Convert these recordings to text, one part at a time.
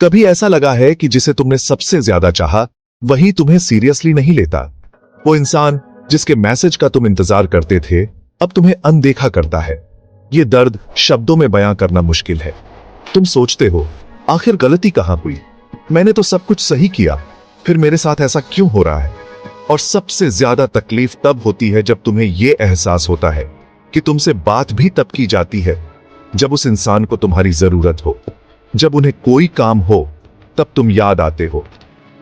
कभी ऐसा लगा है कि जिसे तुमने सबसे ज्यादा चाहा वही तुम्हें सीरियसली नहीं लेता? वो इंसान जिसके मैसेज का तुम इंतजार करते थे अब तुम्हें अनदेखा करता है। ये दर्द शब्दों में बयां करना मुश्किल है। तुम सोचते हो आखिर गलती कहां हुई, मैंने तो सब कुछ सही किया, फिर मेरे साथ ऐसा क्यों हो रहा है? और सबसे ज्यादा तकलीफ तब होती है जब तुम्हें यह एहसास होता है कि तुमसे बात भी तब की जाती है जब उस इंसान को तुम्हारी जरूरत हो। जब उन्हें कोई काम हो तब तुम याद आते हो,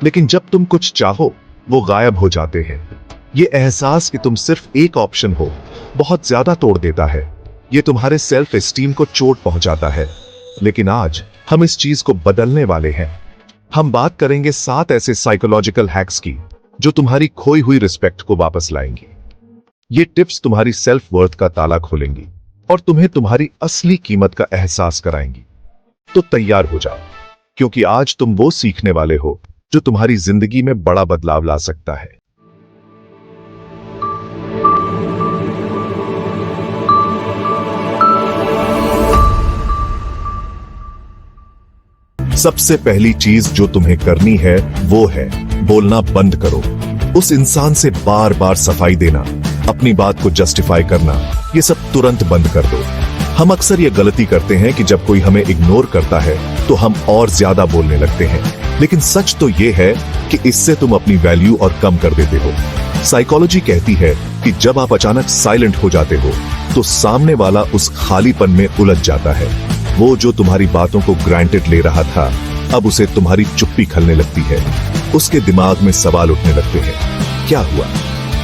लेकिन जब तुम कुछ चाहो वो गायब हो जाते हैं। ये एहसास कि तुम सिर्फ एक ऑप्शन हो बहुत ज्यादा तोड़ देता है। ये तुम्हारे सेल्फ एस्टीम को चोट पहुंचाता है। लेकिन आज हम इस चीज को बदलने वाले हैं। हम बात करेंगे 7 ऐसे साइकोलॉजिकल हैक्स की जो तुम्हारी खोई हुई रिस्पेक्ट को वापस लाएंगी। ये टिप्स तुम्हारी सेल्फ वर्थ का ताला खोलेंगी और तुम्हें तुम्हारी असली कीमत का एहसास कराएंगी। तो तैयार हो जाओ, क्योंकि आज तुम वो सीखने वाले हो जो तुम्हारी जिंदगी में बड़ा बदलाव ला सकता है। सबसे पहली चीज जो तुम्हें करनी है वो है बोलना बंद करो। उस इंसान से बार बार सफाई देना, अपनी बात को जस्टिफाई करना, ये सब तुरंत बंद कर दो। हम अक्सर ये गलती करते हैं कि जब कोई हमें इग्नोर करता है तो हम और ज्यादा बोलने लगते हैं, लेकिन सच तो ये है कि इससे तुम अपनी वैल्यू और कम कर देते हो। साइकोलॉजी कहती है कि जब आप अचानक साइलेंट हो जाते हो तो सामने वाला उस खालीपन में उलझ जाता है। वो जो तुम्हारी बातों को ग्रांटेड ले रहा था अब उसे तुम्हारी चुप्पी खलने लगती है। उसके दिमाग में सवाल उठने लगते हैं, क्या हुआ,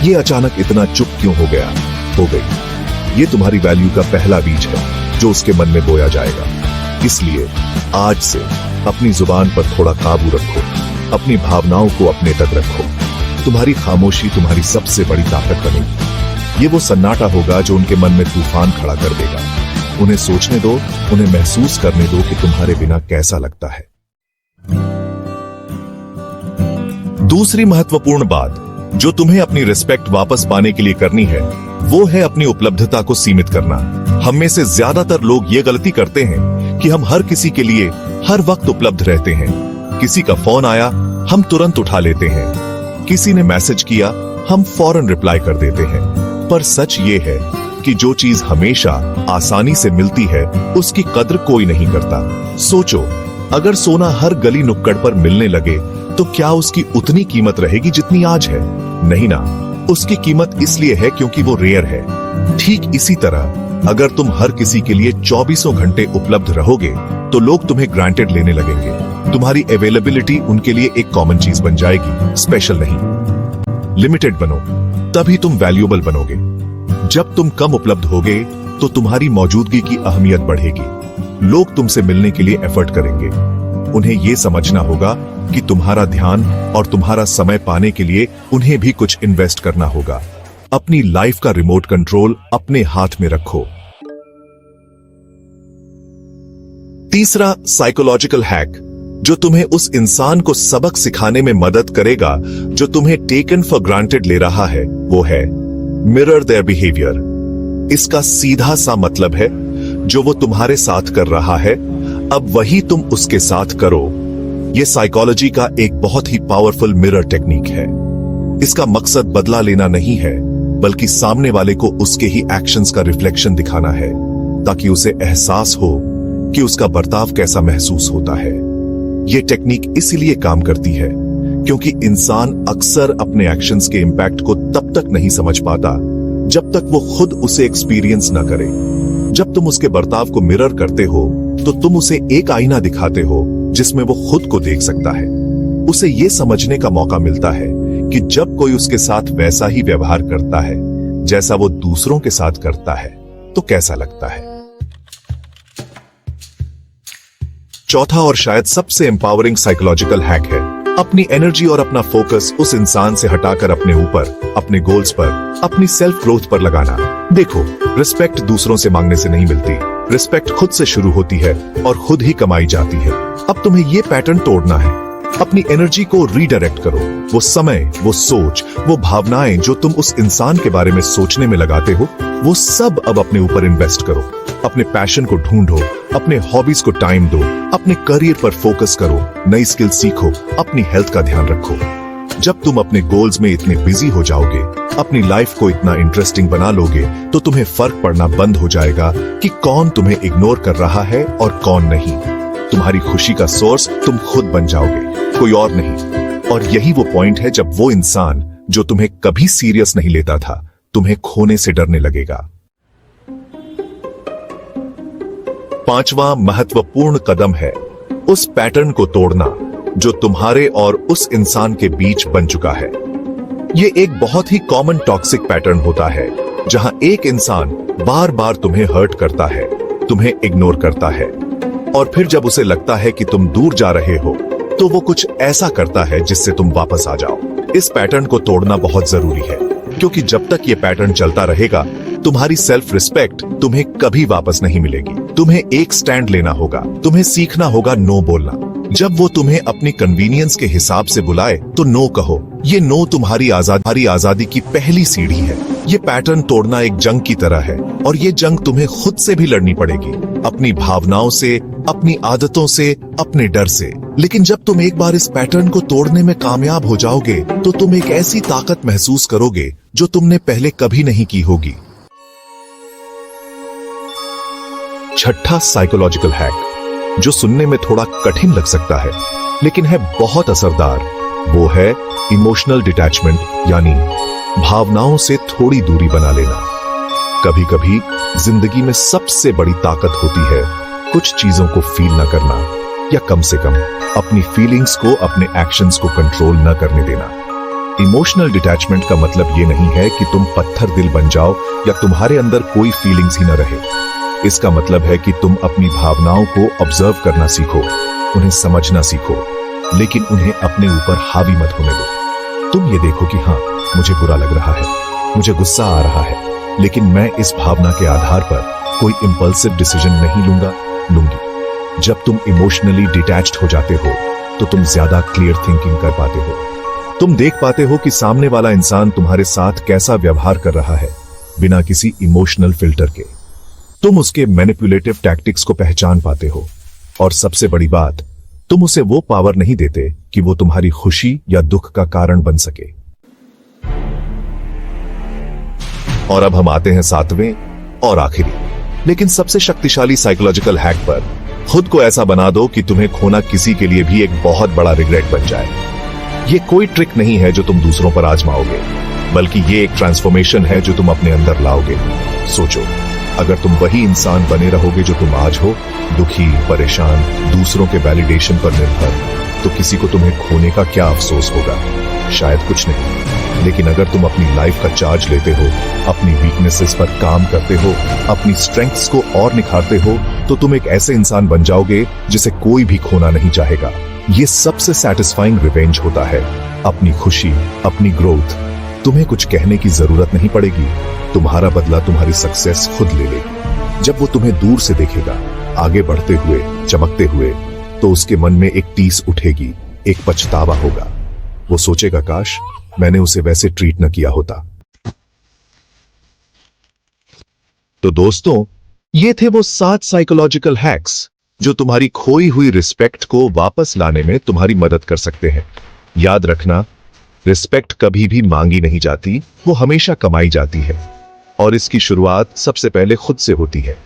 ये अचानक इतना चुप क्यों हो गया, हो गई। ये तुम्हारी वैल्यू का पहला बीज है जो उसके मन में बोया जाएगा। इसलिए आज से अपनी जुबान पर थोड़ा काबू रखो, अपनी भावनाओं को अपने तक रखो। तुम्हारी खामोशी तुम्हारी सबसे बड़ी ताकत बनेगी। ये वो सन्नाटा होगा जो उनके मन में तूफान खड़ा कर देगा। उन्हें सोचने दो, उन्हें महसूस करने दो कि तुम्हारे बिना कैसा लगता है। दूसरी महत्वपूर्ण बात जो तुम्हें अपनी रिस्पेक्ट वापस पाने के लिए करनी है वो है अपनी उपलब्धता को सीमित करना। हम में से ज्यादातर लोग ये गलती करते हैं कि हम हर किसी के लिए हर वक्त उपलब्ध रहते हैं। किसी का फोन आया हम तुरंत उठा लेते हैं, किसी ने मैसेज किया हम फौरन रिप्लाई कर देते हैं। पर सच ये है कि जो चीज हमेशा आसानी से मिलती है उसकी कद्र कोई नहीं करता। सोचो, अगर सोना हर गली नुक्कड़ पर मिलने लगे तो क्या उसकी उतनी कीमत रहेगी जितनी आज है? नहीं ना। उसकी कीमत इसलिए है क्योंकि वो रेयर है। ठीक इसी तरह अगर तुम हर किसी के लिए 24 घंटे उपलब्ध रहोगे तो लोग तुम्हें ग्रांटेड लेने लगेंगे। तुम्हारी अवेलेबिलिटी उनके लिए एक कॉमन चीज बन जाएगी, स्पेशल नहीं। लिमिटेड बनो, तभी तुम वैल्यूएबल बनोगे। जब तुम कम उपलब्ध होगे तो तुम्हारी मौजूदगी की अहमियत बढ़ेगी। लोग तुमसे मिलने के लिए एफर्ट करेंगे। उन्हें यह समझना होगा कि तुम्हारा ध्यान और तुम्हारा समय पाने के लिए उन्हें भी कुछ इन्वेस्ट करना होगा। अपनी लाइफ का रिमोट कंट्रोल अपने हाथ में रखो। तीसरा साइकोलॉजिकल हैक जो तुम्हें उस इंसान को सबक सिखाने में मदद करेगा जो तुम्हें टेकन फॉर ग्रांटेड ले रहा है वो है मिरर देयर बिहेवियर। इसका सीधा सा मतलब है जो वो तुम्हारे साथ कर रहा है अब वही तुम उसके साथ करो। यह साइकोलॉजी का एक बहुत ही पावरफुल मिरर टेक्निक है। इसका मकसद बदला लेना नहीं है बल्कि सामने वाले को उसके ही एक्शंस का रिफ्लेक्शन दिखाना है ताकि उसे एहसास हो कि उसका बर्ताव कैसा महसूस होता है। यह टेक्निक इसीलिए काम करती है क्योंकि इंसान अक्सर अपने एक्शंस के इंपैक्ट को तब तक नहीं समझ पाता जब तक वो खुद उसे एक्सपीरियंस ना करे। जब तुम उसके बर्ताव को मिरर करते हो तो तुम उसे एक आईना दिखाते हो जिसमें वो खुद को देख सकता है। उसे ये समझने का मौका मिलता है कि जब कोई उसके साथ वैसा ही व्यवहार करता है जैसा वो दूसरों के साथ करता है तो कैसा लगता है। चौथा और शायद सबसे एम्पावरिंग साइकोलॉजिकल हैक है अपनी एनर्जी और अपना फोकस उस इंसान से हटाकर अपने ऊपर, अपने गोल्स पर, अपनी सेल्फ ग्रोथ पर लगाना। देखो, रिस्पेक्ट दूसरों से मांगने से नहीं मिलती। रिस्पेक्ट खुद से शुरू होती है और खुद ही कमाई जाती है। अब तुम्हें ये पैटर्न तोड़ना है। अपनी एनर्जी को रीडायरेक्ट करो। वो समय, वो सोच, वो भावनाएं जो तुम उस इंसान के बारे में सोचने में लगाते हो वो सब अब अपने ऊपर इन्वेस्ट करो। अपने पैशन को ढूंढो, अपने हॉबीज को टाइम दो, अपने करियर पर फोकस करो, नई स्किल सीखो, अपनी हेल्थ का ध्यान रखो। जब तुम अपने गोल्स में इतने बिजी हो जाओगे, अपनी लाइफ को इतना इंटरेस्टिंग बना लोगे, तो तुम्हें फर्क पड़ना बंद हो जाएगा कि कौन तुम्हें इग्नोर कर रहा है और कौन नहीं। तुम्हारी खुशी का सोर्स तुम खुद बन जाओगे, कोई और नहीं। और यही वो पॉइंट है जब वो इंसान जो तुम्हें कभी सीरियस नहीं लेता था, तुम्हें खोने से डरने लगेगा। पांचवा महत्वपूर्ण कदम है उस पैटर्न को तोड़ना जो तुम्हारे और उस इंसान के बीच बन चुका है। ये एक बहुत ही कॉमन टॉक्सिक पैटर्न होता है, जहां एक इंसान बार बार तुम्हें हर्ट करता है, तुम्हें इग्नोर करता है, और फिर जब उसे लगता है कि तुम दूर जा रहे हो, तो वो कुछ ऐसा करता है जिससे तुम वापस आ जाओ। इस पैटर्न को तोड़ना बहुत जरूरी है, क्योंकि जब तक ये पैटर्न चलता रहेगा, तुम्हारी सेल्फ रिस्पेक्ट तुम्हें कभी वापस नहीं मिलेगी। तुम्हें एक स्टैंड लेना होगा, तुम्हें सीखना होगा नो बोलना। जब वो तुम्हें अपनी कन्वीनियंस के हिसाब से बुलाए तो नो कहो। ये नो तुम्हारी आजादी की पहली सीढ़ी है। ये पैटर्न तोड़ना एक जंग की तरह है, और ये जंग तुम्हें खुद से भी लड़नी पड़ेगी, अपनी भावनाओं से, अपनी आदतों से, अपने डर से। लेकिन जब तुम एक बार इस पैटर्न को तोड़ने में कामयाब हो जाओगे, तो तुम एक ऐसी ताकत महसूस करोगे जो तुमने पहले कभी नहीं की होगी। छठा साइकोलॉजिकल हैक, जो सुनने में थोड़ा कठिन लग सकता है लेकिन है बहुत असरदार, वो है इमोशनल डिटैचमेंट, यानी भावनाओं से थोड़ी दूरी बना लेना। कभी कभी जिंदगी में सबसे बड़ी ताकत होती है कुछ चीजों को फील न करना, या कम से कम अपनी फीलिंग्स को, अपने एक्शंस को कंट्रोल न करने देना। इमोशनल डिटैचमेंट का मतलब ये नहीं है कि तुम पत्थर दिल बन जाओ या तुम्हारे अंदर कोई फीलिंग्स ही न रहे। इसका मतलब है कि तुम अपनी भावनाओं को ऑब्जर्व करना सीखो, उन्हें समझना सीखो, लेकिन उन्हें अपने ऊपर हावी मत होने दो। तुम ये देखो कि हाँ, मुझे बुरा लग रहा है, मुझे गुस्सा आ रहा है, लेकिन मैं इस भावना के आधार पर कोई इंपल्सिव डिसीजन नहीं लूंगी। जब तुम इमोशनली डिटैच्ड हो जाते हो, तो तुम ज्यादा क्लियर थिंकिंग कर पाते हो। तुम देख पाते हो कि सामने वाला इंसान तुम्हारे साथ कैसा व्यवहार कर रहा है, बिना किसी इमोशनल फिल्टर के। तुम उसके मैनिपुलेटिव टैक्टिक्स को पहचान पाते हो, और सबसे बड़ी बात, तुम उसे वो पावर नहीं देते कि वो तुम्हारी खुशी या दुख का कारण बन सके। और अब हम आते हैं सातवें और आखिरी, लेकिन सबसे शक्तिशाली साइकोलॉजिकल हैक पर। खुद को ऐसा बना दो कि तुम्हें खोना किसी के लिए भी एक बहुत बड़ा रिग्रेट बन जाए। ये कोई ट्रिक नहीं है जो तुम दूसरों पर आजमाओगे, बल्कि ये एक ट्रांसफॉर्मेशन है जो तुम अपने अंदर लाओगे। सोचो, अगर तुम वही इंसान बने रहोगे जो तुम आज हो, दुखी, परेशान, दूसरों के वैलिडेशन पर निर्भर, तो किसी को तुम्हें खोने का क्या अफसोस होगा? शायद कुछ नहीं। लेकिन अगर तुम अपनी लाइफ का चार्ज लेते हो, अपनी वीकनेसेस पर काम करते हो, अपनी स्ट्रेंथ्स को और निखारते हो, तो तुम एक ऐसे इंसान बन जाओगे जिसे कोई भी खोना नहीं चाहेगा। ये सबसे सैटिस्फाइंग रिवेंज होता है। अपनी खुशी, अपनी ग्रोथ, तुम्हें कुछ कहने की जरूरत नहीं पड़ेगी। तुम्हारा बदला तुम्हारी सक्सेस खुद ले लेगी। जब वो तुम्हें दूर से देखेगा, आगे बढ़ते हुए, चमकते हुए, तो उसके मन में एक टीस उठेगी, एक पछतावा होगा। वो सोचेगा, काश मैंने उसे वैसे ट्रीट न किया होता। तो दोस्तों, ये थे वो 7 साइकोलॉजिकल हैक्स जो तुम्हारी खोई हुई रिस्पेक्ट को वापस लाने में तुम्हारी मदद कर सकते हैं। याद रखना, रिस्पेक्ट कभी भी मांगी नहीं जाती, वो हमेशा कमाई जाती है, और इसकी शुरुआत सबसे पहले खुद से होती है।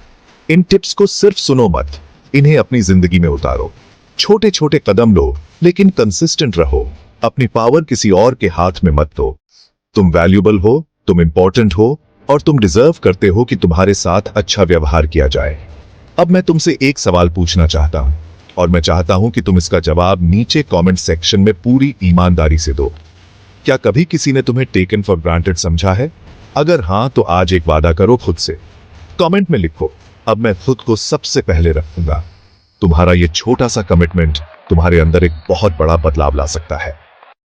इन टिप्स को सिर्फ सुनो मत, इन्हें अपनी जिंदगी में उतारो। छोटे छोटे कदम लो, लेकिन कंसिस्टेंट रहो। अपनी पावर किसी और के हाथ में मत दो। तुम वैल्यूएबल हो, तुम इंपॉर्टेंट हो, और तुम डिजर्व करते हो कि तुम्हारे साथ अच्छा व्यवहार किया जाए। अब मैं तुमसे एक सवाल पूछना चाहता हूं, और मैं चाहता हूं कि तुम इसका जवाब नीचे कमेंट सेक्शन में पूरी ईमानदारी से दो। क्या कभी किसी ने तुम्हें टेकन फॉर ग्रांटेड समझा है? अगर हां, तो आज एक वादा करो खुद से। कमेंट में लिखो, अब मैं खुद को सबसे पहले रखूंगा। तुम्हारा ये छोटा सा कमिटमेंट तुम्हारे अंदर एक बहुत बड़ा बदलाव ला सकता है।